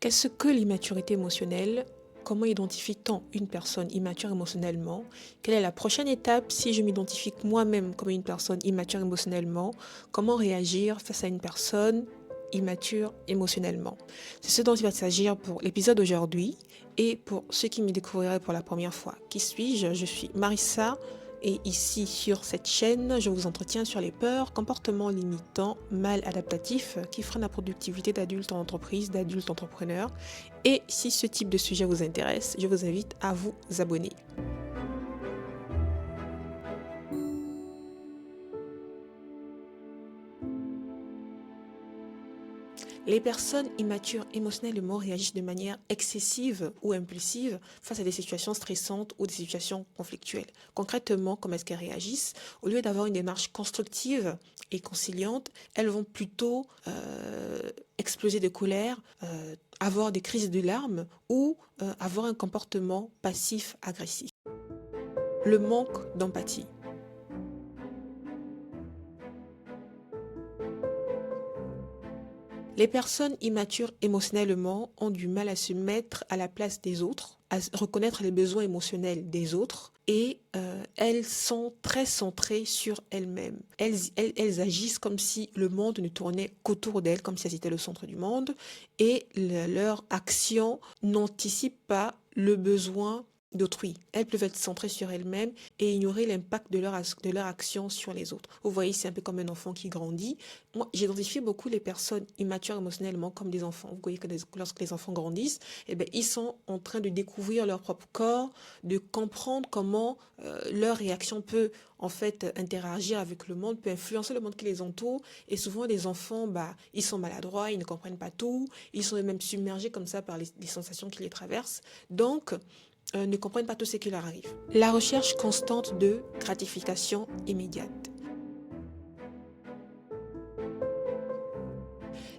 Qu'est-ce que l'immaturité émotionnelle? Comment identifie-t-on une personne immature émotionnellement? Quelle est la prochaine étape si je m'identifie moi-même comme une personne immature émotionnellement? Comment réagir face à une personne immature émotionnellement? C'est ce dont il va s'agir pour l'épisode d'aujourd'hui et pour ceux qui me découvriraient pour la première fois. Qui suis-je? Je suis Marissa. Et ici, sur cette chaîne, je vous entretiens sur les peurs, comportements limitants, mal adaptatifs qui freinent la productivité d'adultes en entreprise, d'adultes entrepreneurs. Et si ce type de sujet vous intéresse, je vous invite à vous abonner. Les personnes immatures émotionnellement réagissent de manière excessive ou impulsive face à des situations stressantes ou des situations conflictuelles. Concrètement, comment est-ce qu'elles réagissent? Au lieu d'avoir une démarche constructive et conciliante, elles vont plutôt exploser de colère, avoir des crises de larmes ou avoir un comportement passif-agressif. Le manque d'empathie. Les personnes immatures émotionnellement ont du mal à se mettre à la place des autres, à reconnaître les besoins émotionnels des autres et elles sont très centrées sur elles-mêmes. Elles agissent comme si le monde ne tournait qu'autour d'elles, comme si elles étaient le centre du monde et leur action n'anticipe pas le besoin d'autrui. Elles peuvent être centrées sur elles-mêmes et ignorer l'impact de leur action sur les autres. Vous voyez, c'est un peu comme un enfant qui grandit. Moi, j'identifie beaucoup les personnes immatures émotionnellement comme des enfants. Vous voyez que lorsque les enfants grandissent, eh bien, ils sont en train de découvrir leur propre corps, de comprendre comment leur réaction peut en fait interagir avec le monde, peut influencer le monde qui les entoure. Et souvent, les enfants, ils sont maladroits, ils ne comprennent pas tout, ils sont même submergés comme ça par les sensations qui les traversent. Donc, ne comprennent pas tout ce qui leur arrive. La recherche constante de gratification immédiate.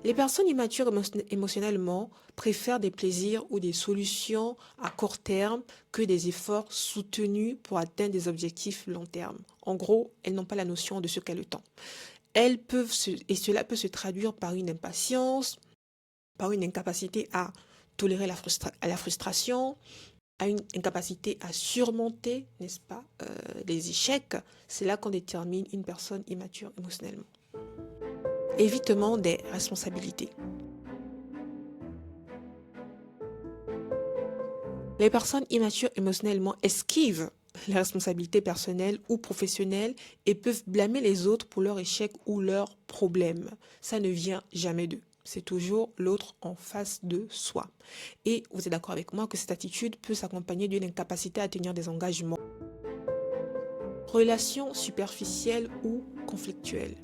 Les personnes immatures émotionnellement préfèrent des plaisirs ou des solutions à court terme que des efforts soutenus pour atteindre des objectifs long terme. En gros, elles n'ont pas la notion de ce qu'est le temps. Et cela peut se traduire par une impatience, par une incapacité à tolérer la frustration, à une incapacité à surmonter, n'est-ce pas, les échecs. C'est là qu'on détermine une personne immature émotionnellement. Évitement des responsabilités. Les personnes immatures émotionnellement esquivent les responsabilités personnelles ou professionnelles et peuvent blâmer les autres pour leurs échecs ou leurs problèmes. Ça ne vient jamais d'eux. C'est toujours l'autre en face de soi. Et vous êtes d'accord avec moi que cette attitude peut s'accompagner d'une incapacité à tenir des engagements. Relations superficielles ou conflictuelles.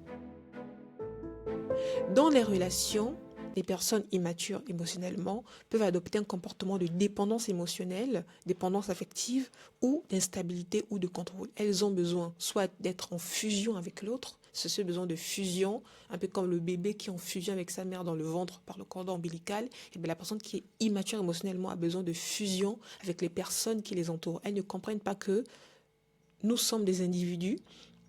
Dans les relations, les personnes immatures émotionnellement peuvent adopter un comportement de dépendance émotionnelle, dépendance affective ou d'instabilité ou de contrôle. Elles ont besoin soit d'être en fusion avec l'autre, c'est ce besoin de fusion, un peu comme le bébé qui est en fusion avec sa mère dans le ventre par le cordon ombilical. Et bien la personne qui est immature émotionnellement a besoin de fusion avec les personnes qui les entourent. Elles ne comprennent pas que nous sommes des individus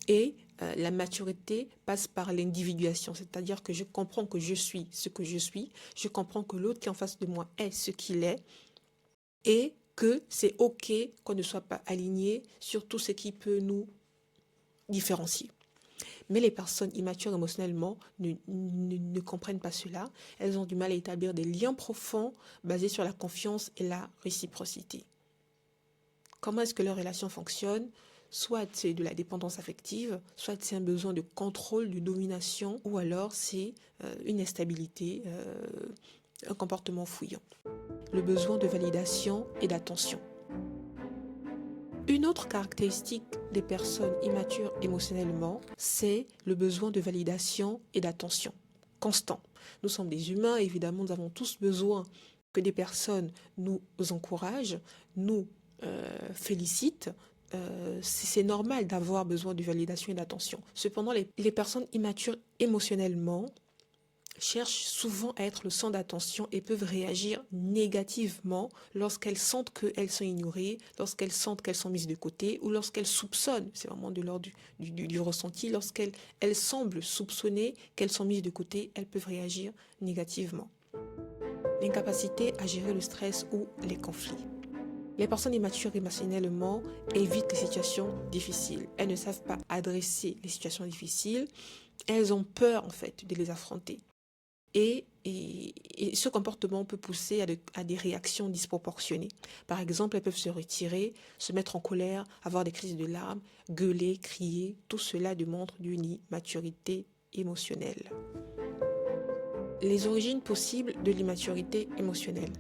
et la maturité passe par l'individuation, c'est-à-dire que je comprends que je suis ce que je suis, je comprends que l'autre qui est en face de moi est ce qu'il est et que c'est OK qu'on ne soit pas aligné sur tout ce qui peut nous différencier. Mais les personnes immatures émotionnellement ne comprennent pas cela. Elles ont du mal à établir des liens profonds basés sur la confiance et la réciprocité. Comment est-ce que leur relation fonctionne? Soit c'est de la dépendance affective, soit c'est un besoin de contrôle, de domination, ou alors c'est une instabilité, un comportement fouillant. Le besoin de validation et d'attention. Une autre caractéristique des personnes immatures émotionnellement, c'est le besoin de validation et d'attention constant. Nous sommes des humains, évidemment, nous avons tous besoin que des personnes nous encouragent, nous félicitent. C'est normal d'avoir besoin de validation et d'attention. Cependant, les personnes immatures émotionnellement cherchent souvent à être le centre d'attention et peuvent réagir négativement lorsqu'elles sentent qu'elles sont ignorées, lorsqu'elles sentent qu'elles sont mises de côté ou lorsqu'elles soupçonnent, c'est vraiment de l'ordre du ressenti, lorsqu'elles semblent soupçonner qu'elles sont mises de côté, elles peuvent réagir négativement. L'incapacité à gérer le stress ou les conflits. Les personnes immatures émotionnellement évitent les situations difficiles. Elles ne savent pas adresser les situations difficiles. Elles ont peur en fait de les affronter. Et ce comportement peut pousser à des réactions disproportionnées. Par exemple, elles peuvent se retirer, se mettre en colère, avoir des crises de larmes, gueuler, crier. Tout cela démontre une immaturité émotionnelle. Les origines possibles de l'immaturité émotionnelle.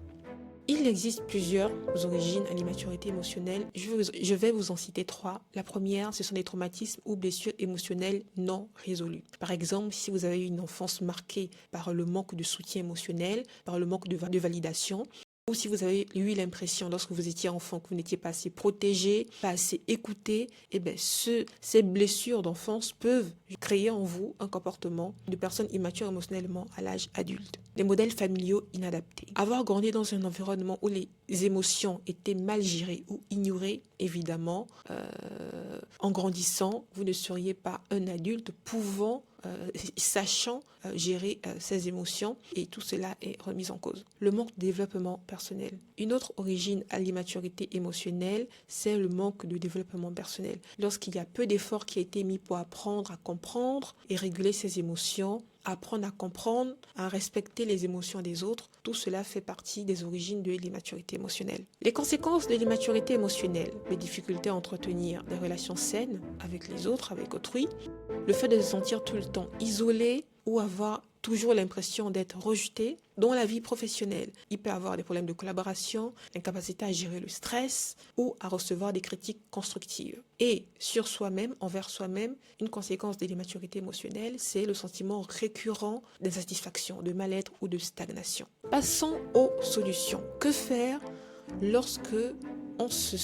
Il existe plusieurs origines à l'immaturité émotionnelle. Je vais vous en citer 3. La première, ce sont des traumatismes ou blessures émotionnelles non résolues. Par exemple, si vous avez eu une enfance marquée par le manque de soutien émotionnel, par le manque de validation, ou si vous avez eu l'impression, lorsque vous étiez enfant, que vous n'étiez pas assez protégé, pas assez écouté, eh bien, ces blessures d'enfance peuvent créer en vous un comportement de personne immature émotionnellement à l'âge adulte. Les modèles familiaux inadaptés. Avoir grandi dans un environnement où les émotions étaient mal gérées ou ignorées, évidemment, en grandissant, vous ne seriez pas un adulte pouvant sachant gérer ses émotions, et tout cela est remis en cause. Le manque de développement personnel. Une autre origine à l'immaturité émotionnelle, c'est le manque de développement personnel. Lorsqu'il y a peu d'efforts qui a été mis pour apprendre à comprendre et réguler ses émotions, apprendre à comprendre, à respecter les émotions des autres, tout cela fait partie des origines de l'immaturité émotionnelle. Les conséquences de l'immaturité émotionnelle, les difficultés à entretenir des relations saines avec les autres, avec autrui, le fait de se sentir tout le temps isolé ou avoir toujours l'impression d'être rejeté. Dans la vie professionnelle, il peut avoir des problèmes de collaboration, l'incapacité à gérer le stress ou à recevoir des critiques constructives. Et sur soi-même, envers soi-même, une conséquence de l'immaturité émotionnelle, c'est le sentiment récurrent d'insatisfaction, de mal-être ou de stagnation. Passons aux solutions. Que faire lorsque on se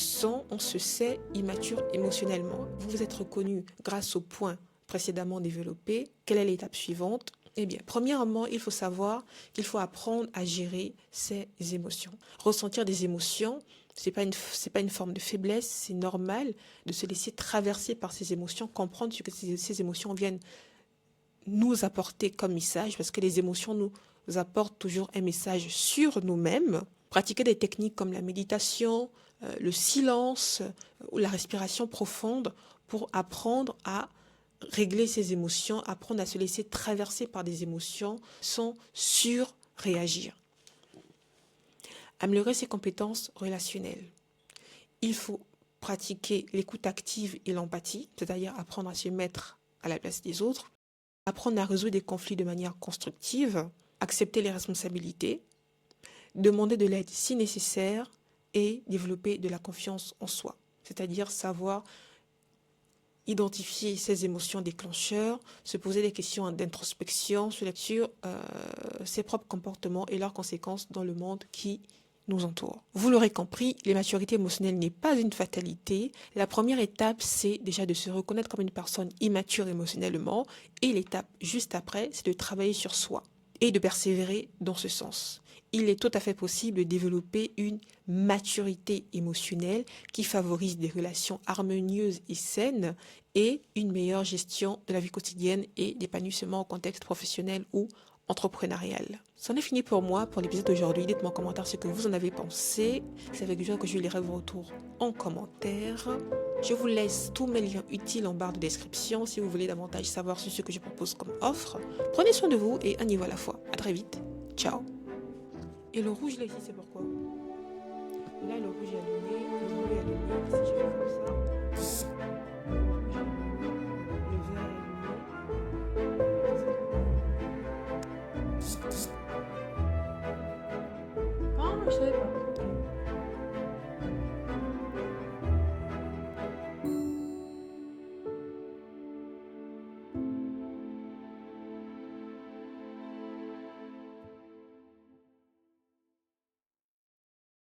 sait immature émotionnellement? Vous vous êtes reconnu grâce aux points précédemment développés. Quelle est l'étape suivante? Eh bien, premièrement, il faut savoir qu'il faut apprendre à gérer ses émotions. Ressentir des émotions, c'est pas une forme de faiblesse, c'est normal de se laisser traverser par ces émotions, comprendre ce que ces émotions viennent nous apporter comme message, parce que les émotions nous apportent toujours un message sur nous-mêmes. Pratiquer des techniques comme la méditation, le silence ou la respiration profonde pour apprendre à régler ses émotions, apprendre à se laisser traverser par des émotions sans surréagir. Améliorer ses compétences relationnelles. Il faut pratiquer l'écoute active et l'empathie, c'est-à-dire apprendre à se mettre à la place des autres, apprendre à résoudre des conflits de manière constructive, accepter les responsabilités, demander de l'aide si nécessaire et développer de la confiance en soi, c'est-à-dire savoir identifier ses émotions déclencheurs, se poser des questions d'introspection sur ses propres comportements et leurs conséquences dans le monde qui nous entoure. Vous l'aurez compris, l'immaturité émotionnelle n'est pas une fatalité. La première étape, c'est déjà de se reconnaître comme une personne immature émotionnellement, et l'étape juste après, c'est de travailler sur soi et de persévérer dans ce sens. Il est tout à fait possible de développer une maturité émotionnelle qui favorise des relations harmonieuses et saines et une meilleure gestion de la vie quotidienne et d'épanouissement au contexte professionnel ou entrepreneurial. C'en est fini pour moi pour l'épisode d'aujourd'hui. Dites-moi en commentaire ce que vous en avez pensé. C'est avec joie que je lirai vos retours en commentaire. Je vous laisse tous mes liens utiles en barre de description si vous voulez davantage savoir sur ce que je propose comme offre. Prenez soin de vous et un niveau à la fois. À très vite. Ciao. Et le rouge là ici, c'est pourquoi? Là, le rouge est allumé, le bleu est allumé. Si je fais comme ça, le vert est allumé. Ah, je savais pas.